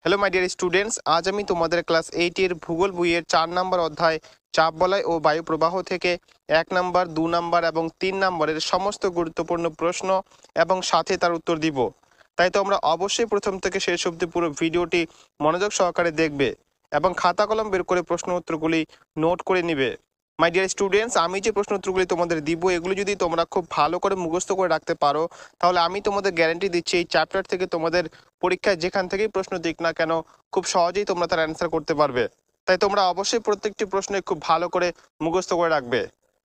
Hello my dear students, আজ আমি তোমাদের ক্লাস 8 এর ভূগোল বইয়ের 4 নম্বর অধ্যায় চাপ বলয় ও বায়ু প্রবাহ থেকে 1 নম্বর, 2 নম্বর এবং 3 নম্বরের সমস্ত গুরুত্বপূর্ণ প্রশ্ন এবং সাথে তার উত্তর দিব। তাই তোমরা অবশ্যই প্রথম থেকে শেষ অবধি পুরো ভিডিওটি মনোযোগ সহকারে দেখবে এবং খাতা কলম বের করে প্রশ্ন উত্তরগুলি নোট করে নিবে। মাই ডিয়ার স্টুডেন্টস, আমি যে প্রশ্ন উত্তরগুলি তোমাদের দিব এগুলো যদি তোমরা খুব ভালো করে মুখস্থ করে রাখতে পারো তাহলে আমি তোমাদের গ্যারান্টি দিচ্ছি এই চ্যাপ্টার থেকে তোমাদের পরীক্ষায় যেখান থেকেই প্রশ্ন দিক না কেন খুব সহজেই তোমরা তার অ্যান্সার করতে পারবে। তাই তোমরা অবশ্যই প্রত্যেকটি প্রশ্নে খুব ভালো করে মুখস্থ করে রাখবে।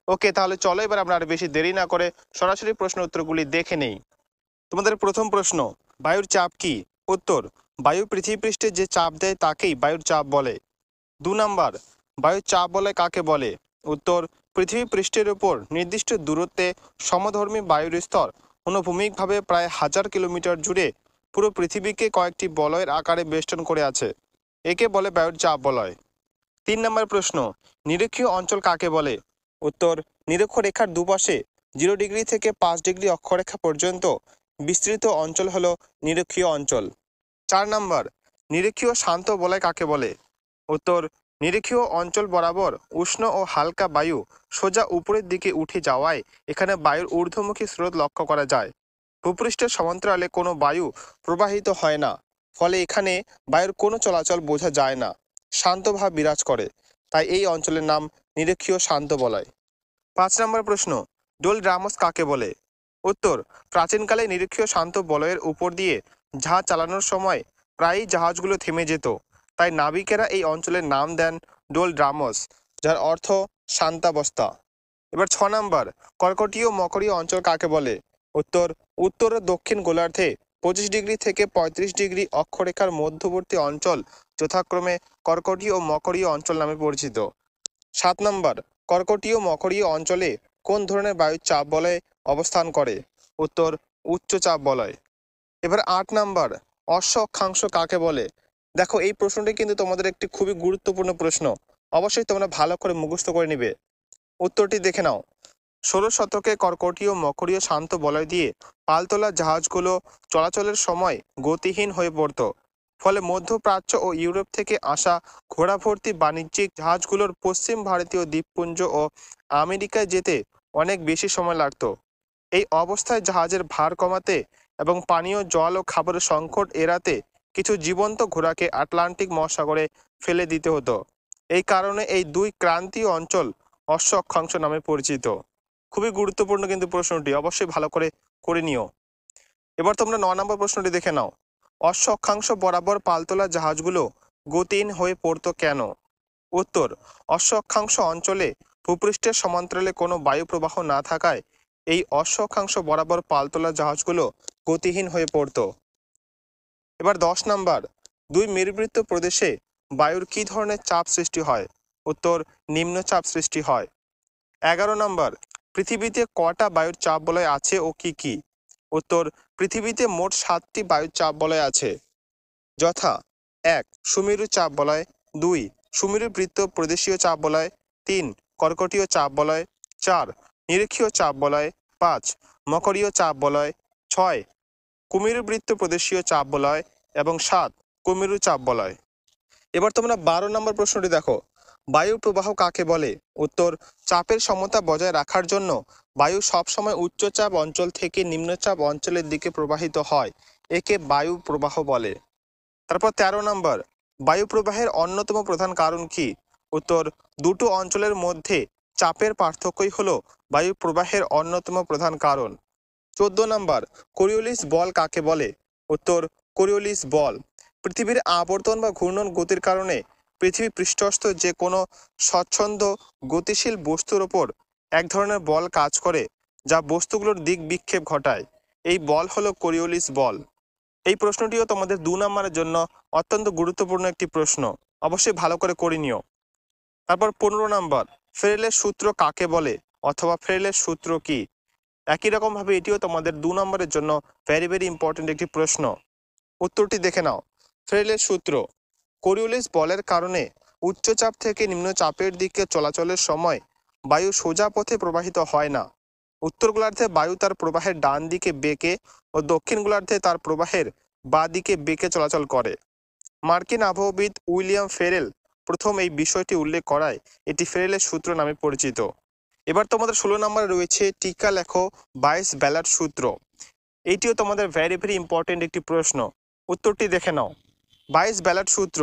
ওকে, তাহলে চলো এবার আমরা আর বেশি দেরি না করে সরাসরি প্রশ্ন উত্তরগুলি দেখে নেই। তোমাদের প্রথম প্রশ্ন, বায়ুর চাপ কি? উত্তর, বায়ু পৃথিবীপৃষ্ঠে যে চাপ দেয় তাকেই বায়ুর চাপ বলে। 2 নাম্বার, বায়ুর চাপ বলয় কাকে বলে? উত্তর, পৃথিবী পৃষ্ঠের উপর নির্দিষ্ট দূরত্বে সমধর্মী বায়ুর স্তর অনুভূমিকভাবে প্রায় 1000 কিলোমিটার জুড়ে পুরো পৃথিবীকে কয়েকটি বলয়ের আকারে বেষ্টন করে আছে। একে বলে বায়ুর চাপ বলয়। 3 নম্বর প্রশ্ন, নিরক্ষীয় অঞ্চল কাকে বলে? উত্তর, নিরক্ষরেখার দুপাশে 0 ডিগ্রি থেকে 5 ডিগ্রি অক্ষরেখা পর্যন্ত বিস্তৃত অঞ্চল হল নিরক্ষীয় অঞ্চল। 4 নম্বর, নিরক্ষীয় শান্ত বলয় কাকে বলে? উত্তর, নিরক্ষীয় অঞ্চল বরাবর উষ্ণ ও হালকা বায়ু সোজা উপরের দিকে উঠে যাওয়ায় এখানে বায়ুর ঊর্ধ্বমুখী স্রোত লক্ষ্য করা যায়। ভূপৃষ্ঠের সমান্তরালে কোনো বায়ু প্রবাহিত হয় না, ফলে এখানে বায়ুর কোনো চলাচল বোঝা যায় না, শান্ত ভাব বিরাজ করে, তাই এই অঞ্চলের নাম নিরক্ষীয় শান্ত বলয়। 5 নম্বর প্রশ্ন, ডোলড্রামস কাকে বলে? উত্তর, প্রাচীনকালে নিরক্ষীয় শান্ত বলয়ের উপর দিয়ে জাহাজ চালানোর সময় প্রায়ই জাহাজগুলো থেমে যেত, তাই নাবিকেরা এই অঞ্চলের নাম দেন ডোলড্রামস, যার অর্থ শান্তাবস্থা। এবার 6 নম্বর, কর্কটীয় মকরীয় অঞ্চল কাকে বলে? উত্তর, উত্তর ও দক্ষিণ গোলার্ধে 25 ডিগ্রি থেকে 35 ডিগ্রি অক্ষরেখার মধ্যবর্তী অঞ্চল যথাক্রমে কর্কটীয় ও মকরীয় অঞ্চল নামে পরিচিত। 7 নম্বর, কর্কটীয় মকরীয় অঞ্চলে কোন ধরনের বায়ুর চাপ বলয় অবস্থান করে? উত্তর, উচ্চ চাপ বলয়। এবার 8 নাম্বার, অশ্ব অক্ষাংশ কাকে বলে? দেখো, এই প্রশ্নটি কিন্তু তোমাদের একটি খুবই গুরুত্বপূর্ণ প্রশ্ন, অবশ্যই তোমরা ভালো করে মুখস্থ করে নিবে। উত্তরটি দেখে নাও। 16 শতকে কর্কটীয় মকরীয় শান্ত বলয় দিয়ে পালতোলা জাহাজগুলো চলাচলের সময় গতিহীন হয়ে পড়ত, ফলে মধ্যপ্রাচ্য ও ইউরোপ থেকে আসা ঘোড়াভর্তি বাণিজ্যিক জাহাজগুলোর পশ্চিম ভারতীয় দ্বীপপুঞ্জ ও আমেরিকায় যেতে অনেক বেশি সময় লাগত। এই অবস্থায় জাহাজের ভার কমাতে এবং পানীয় জল ও খাবারের সংকট এড়াতে কিছু জীবন্ত ঘোড়াকে আটলান্টিক মহাসাগরে ফেলে দিতে হতো। এই কারণে এই দুই ক্রান্তীয় অঞ্চল অশ্ব অক্ষাংশ নামে পরিচিত। খুবই গুরুত্বপূর্ণ কিন্তু প্রশ্নটি, অবশ্যই ভালো করে নিও। এবার তোমরা 9 নম্বর প্রশ্নটি দেখে নাও। অশ্ব অক্ষাংশ বরাবর পালতোলা জাহাজগুলো গতিহীন হয়ে পড়তো কেন? উত্তর, অশ্ব অক্ষাংশ অঞ্চলে ভূপৃষ্ঠের সমান্তরালে কোনো বায়ু প্রবাহ না থাকায় এই অশ্ব অক্ষাংশ বরাবর পালতোলা জাহাজগুলো গতিহীন হয়ে পড়তো। এবার 10 নাম্বার, দুই মেরুবৃত্ত প্রদেশে বায়ুর কী ধরনের চাপ সৃষ্টি হয়? উত্তর, নিম্নচাপ সৃষ্টি হয়। 11 নম্বর, পৃথিবীতে কটা বায়ুর চাপ বলয় আছে ও কি কি? উত্তর, পৃথিবীতে মোট 7টি বায়ুর চাপ বলয় আছে, যথা 1 সুমেরু চাপ বলয়, 2 সুমেরু বৃত্ত প্রদেশীয় চাপ বলয়, 3 কর্কটীয় চাপ বলয়, 4 নিরক্ষীয় চাপ বলয়, 5 মকরীয় চাপ বলয়, 6 কুমেরু বৃত্ত প্রদেশীয় চাপ বলয় এবং 7 কুমেরু চাপ বলয়। এবার তোমরা 12 নম্বর প্রশ্নটি দেখো। বায়ু প্রবাহ কাকে বলে? উত্তর, চাপের সমতা বজায় রাখার জন্য বায়ু সবসময় উচ্চচাপ অঞ্চল থেকে নিম্নচাপ অঞ্চলের দিকে প্রবাহিত হয়, একে বায়ু প্রবাহ বলে। তারপর 13 নম্বর, বায়ু প্রবাহের অন্যতম প্রধান কারণ কি? উত্তর, দুটো অঞ্চলের মধ্যে চাপের পার্থক্যই হলো বায়ু প্রবাহের অন্যতম প্রধান কারণ। 14 নম্বর, কোরিওলিস বল কাকে বলে? উত্তর, কোরিওলিস বল পৃথিবীর আবর্তন বা ঘূর্ণন গতির কারণে পৃথিবী পৃষ্ঠস্থ যে কোনো স্বচ্ছন্দ গতিশীল বস্তুর ওপর এক ধরনের বল কাজ করে, যা বস্তুগুলোর দিক বিক্ষেপ ঘটায়। এই বল হলো কোরিওলিস বল। এই প্রশ্নটিও তোমাদের 2 নম্বরের জন্য অত্যন্ত গুরুত্বপূর্ণ একটি প্রশ্ন, অবশ্যই ভালো করে নিও। তারপর 15 নম্বর, ফ্রেলের সূত্র কাকে বলে অথবা ফ্রেলের সূত্র কি? একই রকম ভাবে এটিও তোমাদের 2 নম্বরের জন্য ভেরি ইম্পর্টেন্ট একটি প্রশ্ন। উত্তরটি দেখে নাও। ফ্রেলের সূত্র, কোরিওলিস বলের কারণে উচ্চচাপ থেকে নিম্নচাপের দিকে চলাচলের সময় বায়ু সোজা পথে প্রবাহিত হয় না। উত্তর গোলার্ধে বায়ু তার প্রবাহের ডান দিকে বেঁকে ও দক্ষিণ গোলার্ধে তার প্রবাহের বাঁ দিকে বেঁকে চলাচল করে। মার্কিন আবহবিদ উইলিয়াম ফেরেল প্রথম এই বিষয়টি উল্লেখ করায় এটি ফেরেলের সূত্র নামে পরিচিত। এবার তোমাদের 16 নম্বরে রয়েছে টিকা লেখো বাইস ব্যালট সূত্র। এইটিও তোমাদের ভেরি ভেরি ইম্পর্টেন্ট একটি প্রশ্ন। উত্তরটি দেখে নাও। বাইস ব্যালট সূত্র।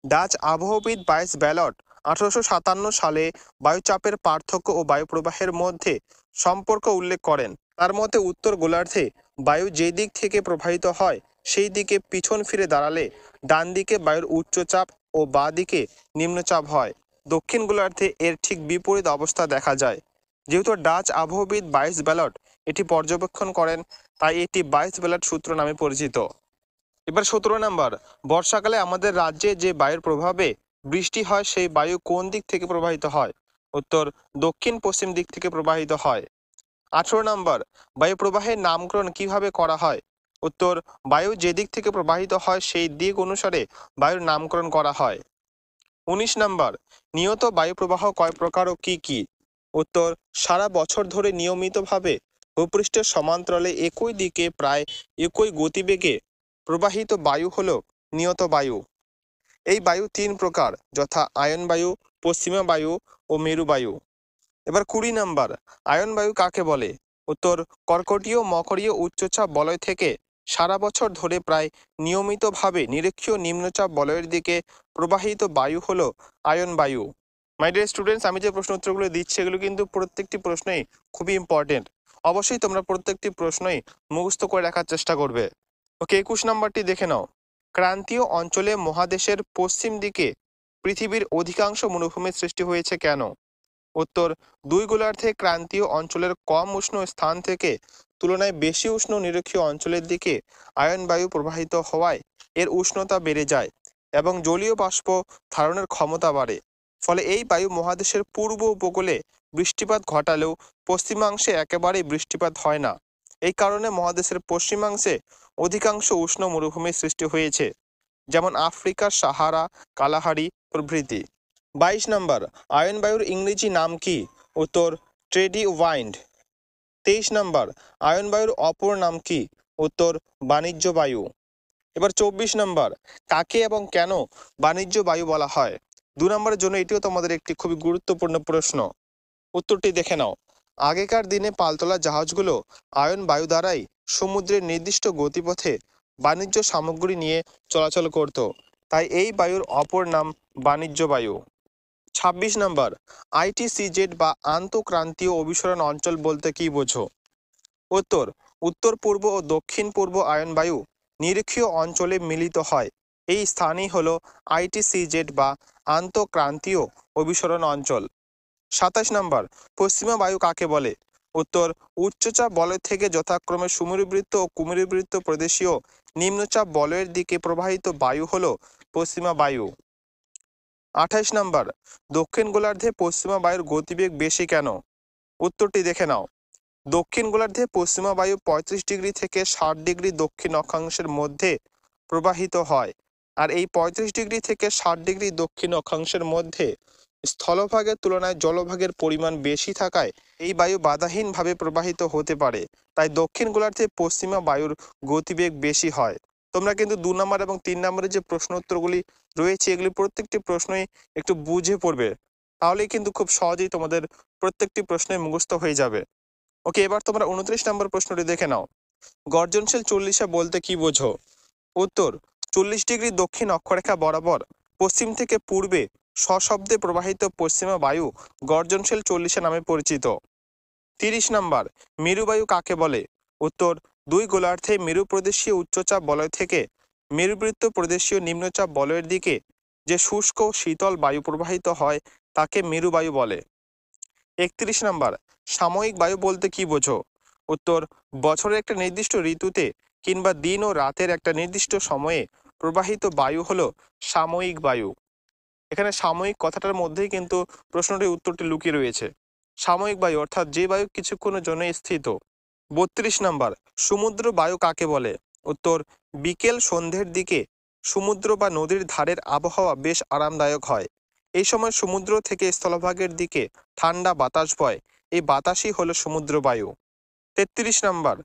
ডাচ আবহবিদ বাইস ব্যালট 1857 সালে বায়ুচাপের পার্থক্য ও বায়ুপ্রবাহের মধ্যে সম্পর্ক উল্লেখ করেন। তার মতে উত্তর গোলার্ধে বায়ু যে দিক থেকে প্রবাহিত হয় সেই দিকে পিছন ফিরে দাঁড়ালে ডান দিকে বায়ুর উচ্চচাপ ও বাঁ দিকে নিম্নচাপ হয়। দক্ষিণ গোলার্ধে এর ঠিক বিপরীত অবস্থা দেখা যায়। যেহেতু ডাচ আবহবিদ বাইস ব্যালট এটি পর্যবেক্ষণ করেন, তাই এটি বাইস ব্যালট সূত্র নামে পরিচিত। এবার 17 নম্বর, বর্ষাকালে আমাদের রাজ্যে যে বায়ুর প্রভাবে বৃষ্টি হয় সেই বায়ু কোন দিক থেকে প্রবাহিত হয়? উত্তর দক্ষিণ পশ্চিম দিক থেকে প্রবাহিত হয়। 18 নম্বর, বায়ু প্রবাহের নামকরণ কিভাবে করা হয়? উত্তর বায়ু যে দিক থেকে প্রবাহিত হয় সেই দিক অনুসারে বায়ুর নামকরণ করা হয়। 19 নম্বর, নিয়ত বায়ু প্রবাহ কয় প্রকার ও কি কি? উত্তর সারা বছর ধরে নিয়মিতভাবে ভূপৃষ্ঠের সমান্তরালে একই দিকে প্রায় একই গতিবেগে প্রবাহিত বায়ু হলো নিয়ত বায়ু। এই বায়ু 3 প্রকার, যথা আয়ন বায়ু, পশ্চিমা বায়ু ও মেরু বায়ু। এবার 20 নম্বর, আয়ন বায়ু কাকে বলে? উত্তর কর্কটীয় মকরীয় উচ্চচাপ বলয় থেকে সারা বছর ধরে প্রায় নিয়মিতভাবে নিরক্ষীয় নিম্নচাপ বলয়ের দিকে প্রবাহিত বায়ু হলো আয়ন বায়ু। মাই ডিয়ার স্টুডেন্টস, আমি যে প্রশ্ন উত্তরগুলো দিচ্ছি এগুলো কিন্তু প্রত্যেকটি প্রশ্নই খুবই ইম্পর্টেন্ট। অবশ্যই তোমরা প্রত্যেকটি প্রশ্নই মুখস্থ করে রাখার চেষ্টা করবে। ওকে, 21 নম্বরটি দেখে নাও। ক্রান্তীয় অঞ্চলে মহাদেশের পশ্চিম দিকে পৃথিবীর অধিকাংশ মরুভূমির সৃষ্টি হয়েছে কেন? উত্তর দুই গোলার্ধে ক্রান্তীয় অঞ্চলের কম উষ্ণ স্থান থেকে তুলনায় বেশি উষ্ণ নিরক্ষীয় অঞ্চলের দিকে আয়ন বায়ু প্রবাহিত হওয়ায় এর উষ্ণতা বেড়ে যায় এবং জলীয় বাষ্প ধারণের ক্ষমতা বাড়ে। ফলে এই বায়ু মহাদেশের পূর্ব উপকূলে বৃষ্টিপাত ঘটালেও পশ্চিমাংশে একেবারেই বৃষ্টিপাত হয় না। এই কারণে মহাদেশের পশ্চিমাংশে অধিকাংশ উষ্ণ মরুভূমির সৃষ্টি হয়েছে, যেমন আফ্রিকার সাহারা, কালাহারি প্রভৃতি। 22 নম্বর, আয়ন বায়ুর ইংরেজি নাম কি? উত্তর ট্রেডি ওয়াইন্ড। 23 নম্বর, আয়ন বায়ুর অপর নাম কি? উত্তর বাণিজ্য বায়ু। এবার 24 নম্বর, কাকে এবং কেন বাণিজ্য বায়ু বলা হয়? 2 নম্বরের জন্য এটিও তোমাদের একটি খুবই গুরুত্বপূর্ণ প্রশ্ন। উত্তরটি দেখে নাও। আগেকার দিনে পালতোলা জাহাজগুলো আয়ন বায়ু দ্বারাই সমুদ্রের নির্দিষ্ট গতিপথে বাণিজ্য সামগ্রী নিয়ে চলাচল করত, তাই এই বায়ুর অপর নাম বাণিজ্য বায়ু। 26 নম্বর, আইটিসিজেড বা আন্তঃক্রান্তীয় অভিসরণ অঞ্চল বলতে কি বোঝো? উত্তর উত্তর পূর্ব ও দক্ষিণ পূর্ব আয়ন বায়ু নিরক্ষীয় অঞ্চলে মিলিত হয়। এই স্থানই হলো আইটিসিজেড বা আন্তঃক্রান্তীয় অভিসরণ অঞ্চল। 27 নম্বর, পশ্চিমা বায়ু কাকে বলে? উত্তর উচ্চচাপ বলয় থেকে যথাক্রমে সুমেরুবৃত্ত ও কুমেরুবৃত্ত প্রদেশীয় নিম্নচাপ বলয়ের দিকে প্রবাহিত বায়ু হলো পশ্চিমা বায়ু। 28 নম্বর, দক্ষিণ গোলার্ধে পশ্চিমা বায়ুর গতিবেগ বেশি কেন? উত্তরটি দেখে নাও। দক্ষিণ গোলার্ধে পশ্চিমা বায়ু 35 ডিগ্রি থেকে 60 ডিগ্রি দক্ষিণ অক্ষাংশের মধ্যে প্রবাহিত হয়, আর এই 35 ডিগ্রি থেকে 60 ডিগ্রি দক্ষিণ অক্ষাংশের মধ্যে স্থলভাগের তুলনায় জলভাগের পরিমাণ বেশি থাকায় এই বায়ু বাধাহীনভাবে প্রবাহিত হতে পারে, তাই দক্ষিণ গোলার্ধে পশ্চিমা বায়ুর গতিবেগ বেশি হয়। তোমরা কিন্তু 2 নম্বর এবং 3 নম্বরের যে প্রশ্ন উত্তরগুলি রয়েছে এগুলি প্রত্যেকটি প্রশ্নই একটু বুঝে পড়বে, তাহলেই কিন্তু খুব সহজেই তোমাদের প্রত্যেকটি প্রশ্নে মুখস্থ হয়ে যাবে। ওকে, এবার তোমরা 29 নম্বর প্রশ্নটি দেখে নাও। গর্জনশীল 40 বলতে কি বোঝো? উত্তর 40 ডিগ্রি দক্ষিণ অক্ষরেখা বরাবর পশ্চিম থেকে পূর্বে সশব্দে প্রবাহিত পশ্চিমা বায়ু গর্জনশীল 40 নামে পরিচিত। 30 নম্বর, মেরুবায়ু কাকে বলে? উত্তর দুই গোলার্ধে মেরু প্রদেশীয় উচ্চচাপ বলয় থেকে মেরুবৃত্ত প্রদেশীয় নিম্নচাপ বলয়ের দিকে যে শুষ্ক শীতল বায়ু প্রবাহিত হয় তাকে মেরুবায়ু বলে। 31 নম্বর, সাময়িক বায়ু বলতে কি বোঝো? উত্তর বছরের একটা নির্দিষ্ট ঋতুতে কিংবা দিন ও রাতের একটা নির্দিষ্ট সময়ে প্রবাহিত বায়ু হলো সাময়িক বায়ু। এখানে সাময়িক কথাটার মধ্যেই কিন্তু প্রশ্নটির উত্তরটি লুকিয়ে রয়েছে। সাময়িক বায়ু অর্থাৎ যে বায়ু কিছুক্ষণের জন্য স্থিত। 32 নম্বর, সমুদ্র বায়ু কাকে বলে? উত্তর বিকেল সন্ধ্যের দিকে সমুদ্র বা নদীর ধারের আবহাওয়া বেশ আরামদায়ক হয়। এই সময় সমুদ্র থেকে স্থলভাগের দিকে ঠান্ডা বাতাস বয়, এই বাতাসই হলো সমুদ্র বায়ু। 33 নম্বর,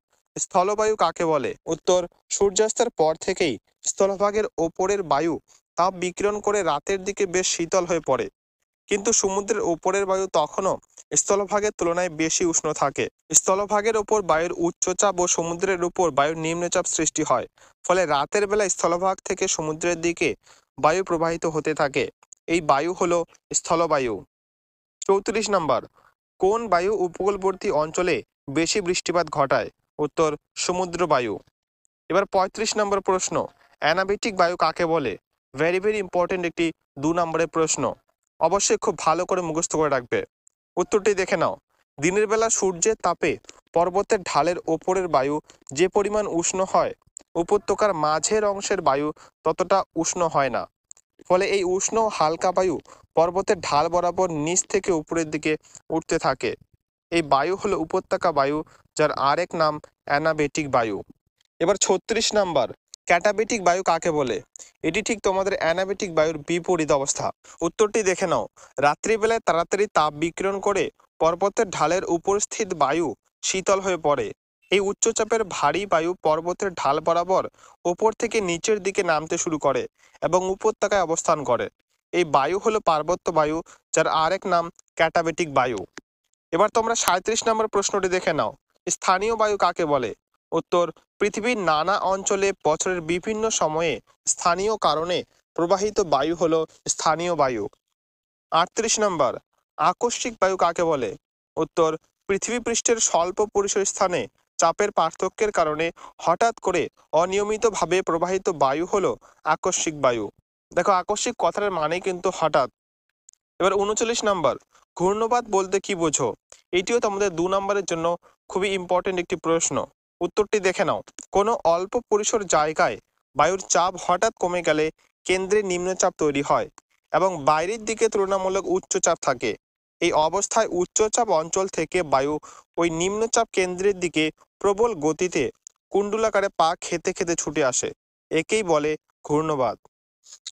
স্থলবায়ু কাকে বলে? উত্তর, সূর্যাস্তের পর থেকেই স্থলভাগের ওপরের বায়ু তাপ বিকিরণ করে রাতের দিকে বেশ শীতল হয়ে পড়ে, কিন্তু সমুদ্রের ওপরের বায়ু তখনও স্থলভাগের তুলনায় বেশি উষ্ণ থাকে। স্থলভাগের ওপর বায়ুর উচ্চচাপ ও সমুদ্রের উপর বায়ুর নিম্নচাপ সৃষ্টি হয়, ফলে রাতের বেলা স্থলভাগ থেকে সমুদ্রের দিকে বায়ু প্রবাহিত হতে থাকে। এই বায়ু হলো স্থলবায়ু। 34 নম্বর, কোন বায়ু উপকূলবর্তী অঞ্চলে বেশি বৃষ্টিপাত ঘটায়? উত্তর, সমুদ্র বায়ু। এবার 35 নম্বর প্রশ্ন, অ্যানাবেটিক বায়ু কাকে বলে? ভেরি ভেরি ইম্পর্টেন্ট একটি 2 নম্বরের প্রশ্ন, অবশ্যই খুব ভালো করে মুখস্থ করে রাখবে। উত্তরটি দেখে নাও। দিনের বেলা সূর্যের তাপে পর্বতের ঢালের ওপরের বায়ু যে পরিমাণ উষ্ণ হয়, উপত্যকার মাঝের অংশের বায়ু ততটা উষ্ণ হয় না। ফলে এই উষ্ণ হালকা বায়ু পর্বতের ঢাল বরাবর নিচ থেকে উপরের দিকে উঠতে থাকে। এই বায়ু হলো উপত্যকা বায়ু, যার আরেক নাম অ্যানাবেটিক বায়ু। এবার 36 নাম্বার, ক্যাটাবেটিক বায়ু কাকে বলে? এটি ঠিক তোমাদের অ্যানাবেটিক বায়ুর বিপরীত অবস্থা। উত্তরটি দেখে নাও। রাত্রিবেলায় তাড়াতাড়ি তাপ বিকিরণ করে পর্বতের ঢালের উপস্থিত বায়ু শীতল হয়ে পড়ে। এই উচ্চচাপের ভারী বায়ু পর্বতের ঢাল বরাবর ওপর থেকে নিচের দিকে নামতে শুরু করে এবং উপত্যকায় অবস্থান করে। এই বায়ু হলো পার্বত্য বায়ু, যার আরেক নাম ক্যাটাবেটিক বায়ু। এবার তোমরা 37 নম্বর প্রশ্নটি দেখে নাও। স্থানীয় বায়ু কাকে বলে? উত্তর, পৃথিবীর নানা অঞ্চলে বছরের বিভিন্ন সময়ে স্থানীয় কারণে প্রবাহিত বায়ু হলো স্থানীয় বায়ু। 38 নম্বর, আকস্মিক বায়ু কাকে বলে? উত্তর, পৃথিবী পৃষ্ঠের স্বল্প পরিসর স্থানে চাপের পার্থক্যের কারণে হঠাৎ করে অনিয়মিতভাবে প্রবাহিত বায়ু হলো আকস্মিক বায়ু। দেখো, আকস্মিক কথার মানে কিন্তু হঠাৎ। এবার 39 নাম্বার, ঘূর্ণবাত বলতে কি বোঝো? এটিও তোমাদের 2 নম্বরের জন্য খুবই ইম্পর্টেন্ট একটি প্রশ্ন। উত্তরটি দেখে নাও। কোনো অল্প পরিসর জায়গায় বায়ুর চাপ হঠাৎ কমে গেলে কেন্দ্রে নিম্নচাপ তৈরি হয় এবং বাইরের দিকে তুলনামূলক উচ্চচাপ থাকে। এই অবস্থায় উচ্চচাপ অঞ্চল থেকে বায়ু ওই নিম্নচাপ কেন্দ্রের দিকে প্রবল গতিতে কুণ্ডুলাকারে পা খেতে খেতে ছুটে আসে। একেই বলে ঘূর্ণবাত।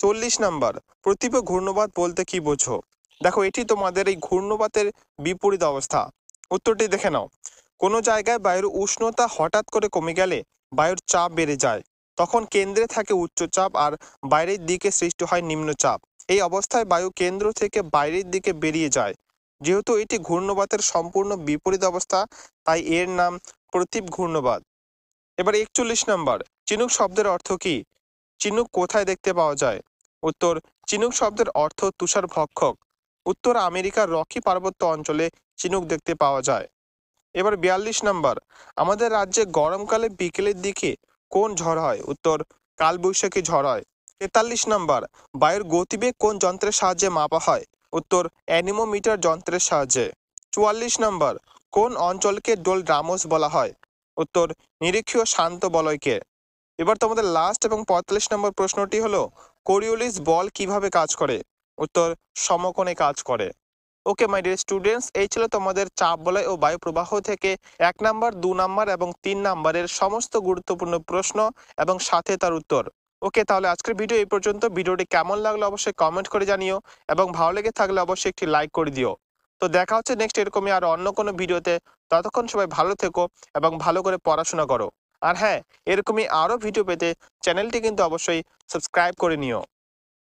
40 নাম্বার, প্রতীব্য ঘূর্ণবাত বলতে কি বোঝো? দেখো, এটি তোমাদের এই ঘূর্ণবাতের বিপরীত অবস্থা। উত্তরটি দেখে নাও। কোনো জায়গায় বায়ুর উষ্ণতা হঠাৎ করে কমে গেলে বায়ুর চাপ বেড়ে যায়। তখন কেন্দ্রে থাকে উচ্চচাপ আর বাইরের দিকে সৃষ্টি হয় নিম্নচাপ। এই অবস্থায় বায়ু কেন্দ্র থেকে বাইরের দিকে বেরিয়ে যায়। যেহেতু এটি ঘূর্ণবাতের সম্পূর্ণ বিপরীত অবস্থা, তাই এর নাম প্রতীপ ঘূর্ণবাত। এবার 41 নাম্বার, চিনুক শব্দের অর্থ কি? চিনুক কোথায় দেখতে পাওয়া যায়? উত্তর, চিনুক শব্দের অর্থ তুষার ভক্ষক। উত্তর আমেরিকার রকি পার্বত্য অঞ্চলে চিনুক দেখতে পাওয়া যায়। এবার 42 নাম্বার, আমাদের রাজ্যে গরমকালে বিকেলের দিকে কোন ঝড় হয়? উত্তর, কালবৈশাখী ঝড় হয়। 43 নাম্বার, বায়ুর গতিবেগ কোন যন্ত্রের সাহায্যে মাপা হয়? উত্তর, অ্যানিমোমিটার যন্ত্রের সাহায্যে। 44 নাম্বার, কোন অঞ্চলকে ডোলড্রামস বলা হয়? উত্তর, নিরক্ষীয় শান্ত বলয়কে। এবার তোমাদের লাস্ট এবং 45 নম্বর প্রশ্নটি হলো, কোরিওলিস বল কিভাবে কাজ করে? উত্তর, সমকোণে কাজ করে। ওকে মাই ডিয়ার স্টুডেন্টস, এই ছিল তোমাদের চাপ বলয় ও বায়ু প্রবাহ থেকে 1 নাম্বার, 2 নাম্বার এবং 3 নাম্বারের সমস্ত গুরুত্বপূর্ণ প্রশ্ন এবং সাথে তার উত্তর। ওকে, তাহলে আজকের ভিডিও এই পর্যন্ত। ভিডিওটি কেমন লাগলো অবশ্যই কমেন্ট করে জানিও এবং ভালো লেগে থাকলে অবশ্যই একটি লাইক করে দিও। তো দেখা হচ্ছে নেক্সট এরকমই আর অন্য কোনো ভিডিওতে। ততক্ষণ সবাই ভালো থেকো এবং ভালো করে পড়াশোনা করো। আর হ্যাঁ, এরকমই আরও ভিডিও পেতে চ্যানেলটি কিন্তু অবশ্যই সাবস্ক্রাইব করে নিও।